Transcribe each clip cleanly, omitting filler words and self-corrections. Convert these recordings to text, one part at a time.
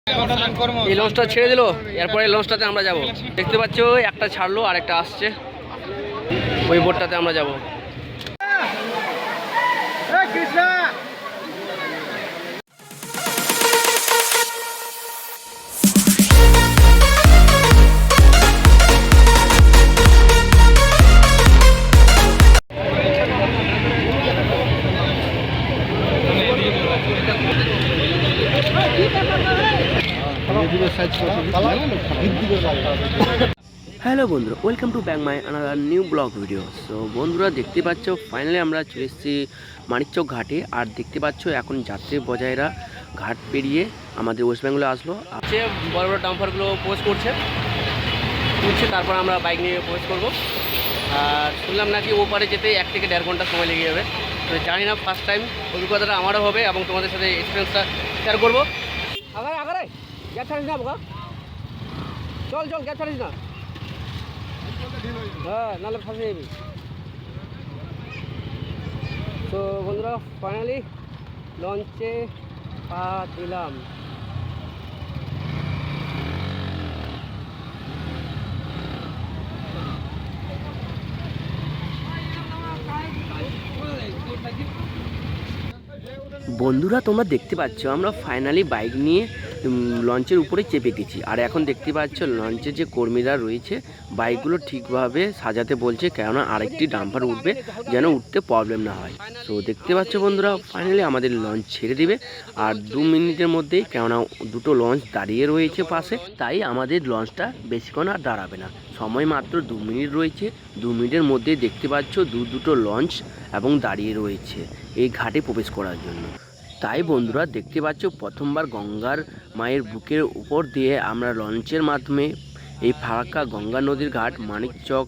এই লঞ্চটা ছেড়ে দিল, এরপরে লঞ্চটাতে আমরা যাব। দেখতে পাচ্ছ একটা ছাড়লো আর একটা আসছে, ওই বোটটাতে আমরা যাব। হ্যালো বন্ধুরা, welcome to back my another new blog video. So বন্ধুরা দেখতে পাচ্ছ ফাইনালি আমরা চলে এসেছি মানিকচক ঘাটে। আর দেখতে পাচ্ছ এখন যাত্রী বজায়রা ঘাট পেরিয়ে আমাদের ওয়েস্ট বেঙ্গলে আসলো। আছে বড় বড় ডাম্পারগুলো পোস্ট করছে, তারপর আমরা বাইক নিয়ে পোস্ট করবো। আর শুনলাম নাকি ওপারে যেতে 1 থেকে 1.5 ঘন্টা সময় লেগে যাবে। তো জানি না, ফার্স্ট টাইম অভিজ্ঞতাটা আমারও হবে এবং তোমাদের সাথে এক্সপিরিয়েন্সটা শেয়ার করবো। আগারে গ্যাস ছাড়িস না বোকা, চল গ্যাস ছাড়িস না, হ্যাঁ নাহলে ফাঁসে যাবি। তো বন্ধুরা ফাইনালি লঞ্চে পা দিলাম। বন্ধুরা তোমরা দেখতে পাচ্ছ আমরা ফাইনালি বাইক নিয়ে লঞ্চের উপরে চেপে গেছি। আর এখন দেখতে পাচ্ছ লঞ্চের যে কর্মীরা রয়েছে বাইকগুলো ঠিকভাবে সাজাতে বলছে, কেননা আরেকটি ডাম্পার উঠবে, যেন উঠতে প্রবলেম না হয়। তো দেখতে পাচ্ছ বন্ধুরা ফাইনালি আমাদের লঞ্চ ছেড়ে দিবে আর 2 মিনিটের মধ্যেই, কেননা দুটো লঞ্চ দাঁড়িয়ে রয়েছে পাশে, তাই আমাদের লঞ্চটা বেশিক্ষণ আর দাঁড়াবে না। সময় মাত্র 2 মিনিট রয়েছে। 2 মিনিটের মধ্যেই দেখতে পাচ্ছ দুটো লঞ্চ এবং দাঁড়িয়ে রয়েছে এই ঘাটে প্রবেশ করার জন্য। তাই বন্ধুরা দেখতে পাচ্ছ প্রথমবার গঙ্গার মায়ের বুকের উপর দিয়ে আমরা লঞ্চের মাধ্যমে এই ফারাক্কা গঙ্গা নদীর ঘাট মানিকচক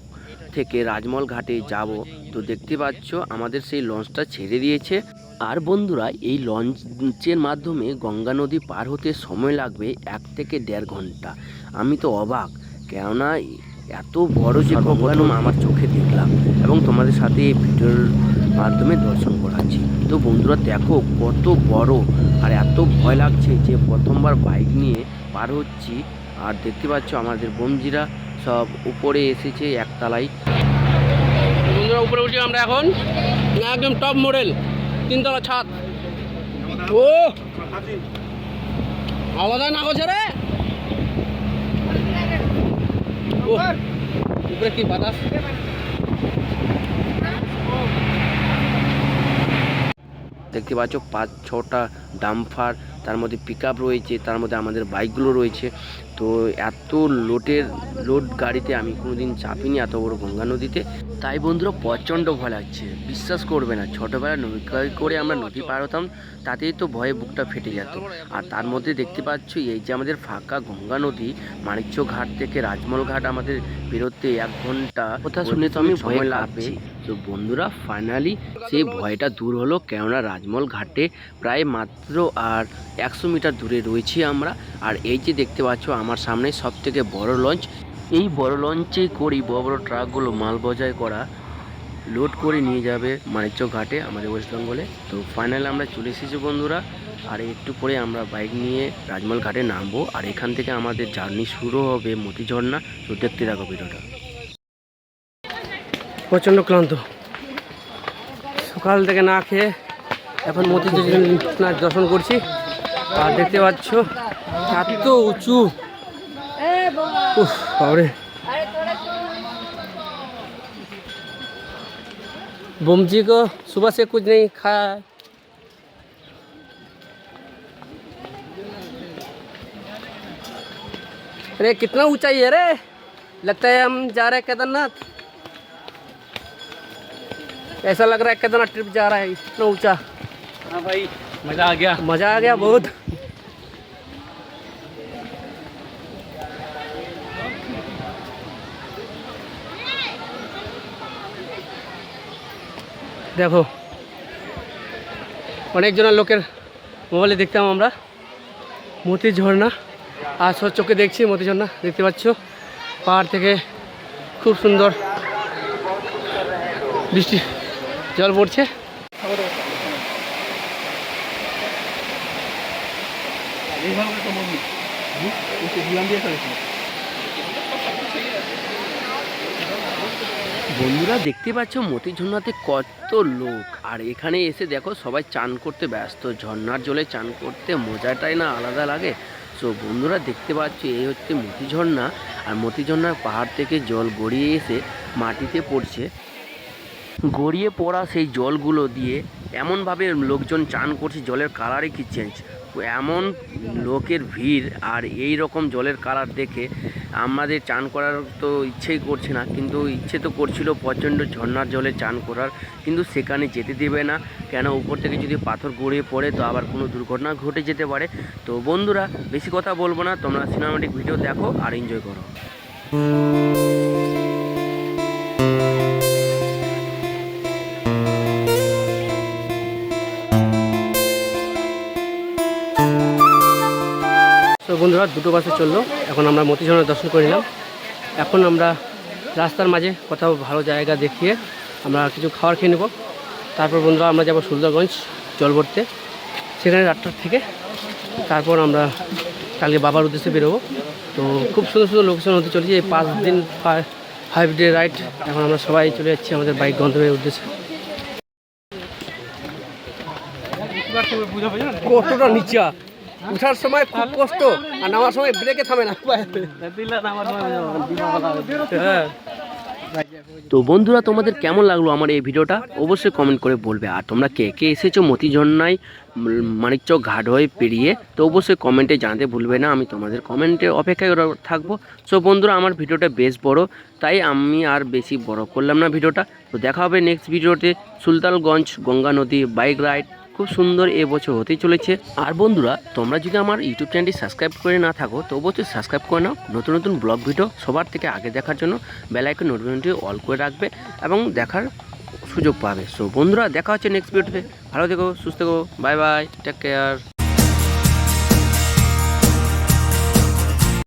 থেকে রাজমহল ঘাটে যাব। তো দেখতে পাচ্ছ আমাদের সেই লঞ্চটা ছেড়ে দিয়েছে। আর বন্ধুরা এই লঞ্চের মাধ্যমে গঙ্গা নদী পার হতে সময় লাগবে 1 থেকে 1.5 ঘন্টা। আমি তো অবাক, কেননা এত বড় যে গঙ্গা নদী আমার চোখে দেখলাম এবং তোমাদের সাথে এই ভিডিওর মাধ্যমে দর্শন করাচ্ছি। তো বন্ধুরা দেখো কত বড়, আর এত ভয় লাগছে যে প্রথমবার বাইক নিয়ে পার হচ্ছি। আর দেখতে পাচ্ছ আমাদের বন্ধুরা সব উপরে এসেছে একতলায়। বন্ধুরা উপরে উঠি আমরা এখন, একদম টপ মডেল 3 তলা ছাদ। ও আলাদা না করছে রে, উপরে কি বাতাস। দেখতে পাচ্ছ 5-6টা ডাম্পার, তার মধ্যে পিকআপ রয়েছে, তার মধ্যে আমাদের বাইকগুলো রয়েছে। তো এত লোড গাড়িতে আমি কোনোদিন চাপিনি, এত বড় গঙ্গা নদীতে। তাই বন্ধুরা প্রচণ্ড ভয় লাগছে, বিশ্বাস করবে না। ছোটোবেলায় নৌকায় করে আমরা নদী পার হতাম, তাতেই তো ভয়ে বুকটা ফেটে যেত। আর তার মধ্যে দেখতে পাচ্ছ এই যে আমাদের ফাঁকা গঙ্গা নদী, মানিকচক ঘাট থেকে রাজমহল ঘাট আমাদের বেরোতে 1 ঘন্টা, কথা শুনে তো আমি ভয় লাগবে। তো বন্ধুরা ফাইনালি সেই ভয়টা দূর হলো, কেননা রাজমহল ঘাটে প্রায় মাত্র আর 100 মিটার দূরে রয়েছি আমরা। আর এই যে দেখতে পাচ্ছ আমার সামনে সব থেকে বড় লঞ্চ, এই বড় লঞ্চে করি বড় বড় ট্রাকগুলো মাল বোঝাই করা লোড করে নিয়ে যাবে মানিকচক ঘাটে আমাদের ওয়েস্ট বেঙ্গলে। তো ফাইনালি আমরা চলে এসেছি বন্ধুরা। আর একটু পরে আমরা বাইক নিয়ে রাজমহল ঘাটে নামবো, আর এখান থেকে আমাদের জার্নি শুরু হবে মতিঝর্ণা। তো দেখতে থাকো ভিডিওটা। প্রচণ্ড ক্লান্ত, সকাল থেকে না খেয়ে এখন মতিঝর্ণা দর্শন করছি। আর দেখতে পাচ্ছ এত উঁচু, বাবরে। बमजी को सुबह से कुछ नहीं खाया है। अरे कितना ऊंचाई है रे, लगता है हम जा रहे हैं केदारनाथ। ऐसा लग रहा है केदारनाथ ट्रिप जा रहा है, इतना ऊंचा। हाँ भाई मज़ा आ गया बहुत। দেখো অনেকজনের লোকের মোবাইলে দেখতাম আমরা মতিঝর্ণা, আর চোখে দেখছি মতিঝর্ণা। দেখতে পাচ্ছ পাহাড় থেকে খুব সুন্দর বৃষ্টি জল পড়ছে। এইভাবে তো বন্ধুরা দেখতে পাচ্ছ মতি ঝর্ণাতে কত লোক, আর এখানে এসে দেখো সবাই চান করতে ব্যস্ত। ঝর্ণার জলে চান করতে মজাটাই না আলাদা লাগে। সো বন্ধুরা দেখতে পাচ্ছ এই হচ্ছে মতি ঝর্ণা, আর মতি ঝর্ণার পাহাড় থেকে জল গড়িয়ে এসে মাটিতে পড়ছে। গড়িয়ে পড়া সেই জলগুলো দিয়ে এমনভাবে লোকজন চান করছে, জলের কালারই কি চেঞ্জ, এমন লোকের ভিড়। আর এই রকম জলের কালার দেখে আমাদের চান করার তো ইচ্ছেই করছে না, কিন্তু ইচ্ছে তো করছিল প্রচণ্ড ঝর্ণার জলে চান করার, কিন্তু সেখানে যেতে দেবে না। কেন উপর থেকে যদি পাথর গড়িয়ে পড়ে তো আবার কোনো দুর্ঘটনা ঘটে যেতে পারে। তো বন্ধুরা বেশি কথা বলবো না, তোমরা সিনেমাটিক ভিডিও দেখো আর এনজয় করো। তো বন্ধুরা দুটো বাসে চললো, এখন আমরা মতি ঝর্ণা দর্শন করে নিলাম। এখন আমরা রাস্তার মাঝে কোথাও ভালো জায়গা দেখিয়ে আমরা কিছু খাবার খেয়ে নেব। তারপর বন্ধুরা আমরা যাবো সুলতানগঞ্জ জল ভরতে, সেখানে 8টার থেকে। তারপর আমরা কালকে বাবার উদ্দেশ্যে বেরোবো। তো খুব সুন্দর সুন্দর লোকেশন হতে চলেছে এই 5 দিন 5 ডে রাইড। এখন আমরা সবাই চলে যাচ্ছি আমাদের বাইক গন্তব্যের উদ্দেশ্যে। কতটা নিচা, উঠার সময় খুব কষ্ট, আর নামার সময় ব্রেকে থামে না। তো বন্ধুরা তোমাদের কেমন লাগলো আমার এই ভিডিওটা অবশ্যই কমেন্ট করে বলবে। আর তোমরা কে কে এসেছো মতি ঝর্ণায় মানিকচক ঘাট হয়ে পেরিয়ে, তো অবশ্যই কমেন্টে জানাতে ভুলবে না, আমি তোমাদের কমেন্টে অপেক্ষায় থাকবো। সো বন্ধুরা আমার ভিডিওটা বেশ বড়, তাই আমি আর বেশি বড় করলাম না ভিডিওটা। তো দেখা হবে নেক্সট ভিডিওতে। সুলতানগঞ্জ গঙ্গা নদী বাইক রাইড খুব সুন্দর এবছর হতেই চলেছে। আর বন্ধুরা তোমরা যদি আমার ইউটিউব চ্যানেলটি সাবস্ক্রাইব করে না থাকো তো অবশ্যই সাবস্ক্রাইব করে নাও। নতুন নতুন ব্লগ ভিডিও সবার থেকে আগে দেখার জন্য বেল আইকন নোটিফিকেশনটি অল করে রাখবে এবং দেখার সুযোগ পাবে। সো বন্ধুরা দেখা হচ্ছে নেক্সট ভিডিওতে। ভালো থেকো, সুস্থ থেকো, বাই বাই, টেক কেয়ার।